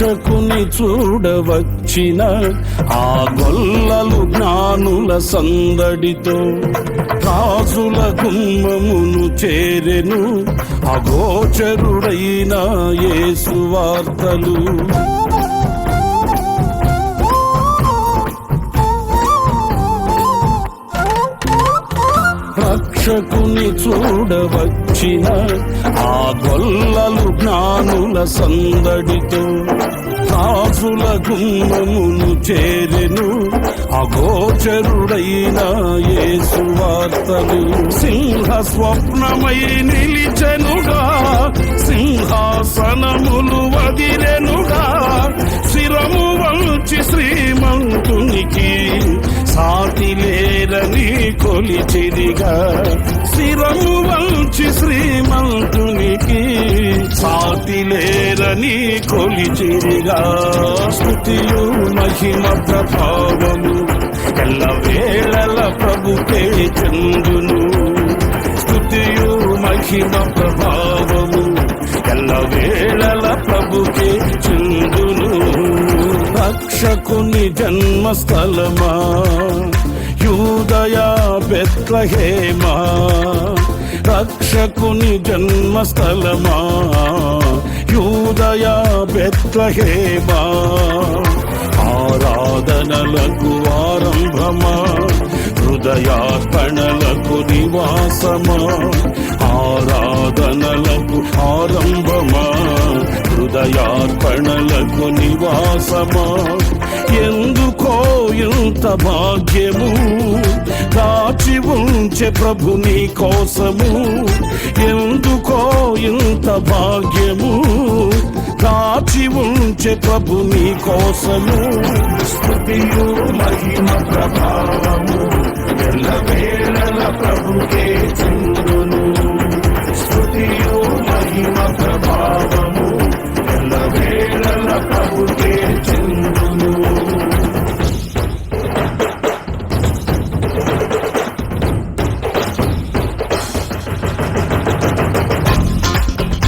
రక్షకుని చూడవచ్చిన ఆ గొల్లలు జ్ఞానుల సందడితో రాజుల గుమ్మమును చేరెను అగోచరుడైన యేసు వార్తలు. రక్షకుని చూడవచ్చిన ఆ గొల్లలు జ్ఞానుల సందడితో రాజుల గుమ్మమును చేరెను అగోచరుడైన యేసు వార్తలు. సింహ స్వప్నమై నిలిచెనుగా, సింహాసనములు వదిరెనుగా, శిరము వంచి శ్రీమంతునికి సాటి లేరని కొలిచిరిగా. శిరము వంచి శ్రీమంతునికి సాటి లేరని కొలిచిరిగా. స్తుతియు మహిమ ప్రభావము ఎల్లవేళల ప్రభుకే చెందును. స్తుతియు మహిమ ప్రభావము ఎల్లవేళల ప్రభుకే చెందును. రక్షకుని జన్మస్థలమా యూదయా బెత్లెహేమా, రక్షకుని జన్మస్థలమా యూదయా బెత్లెహేమా. ఆరాధనలకు ఆరంభమా, హృదయార్పణలకు నివాసమా. ఆరాధనలకు ఆరంభమా, హృదయార్పణలకు నివాసమా. ఎందుకో ఇంత భాగ్యము దాచి ఉంచే ప్రభు నీ కోసము. ఎందుకో ఇంత భాగ్యము దాచి ఉంచే ప్రభు నీ కోసము. స్తుతియు మహిమ ప్రభా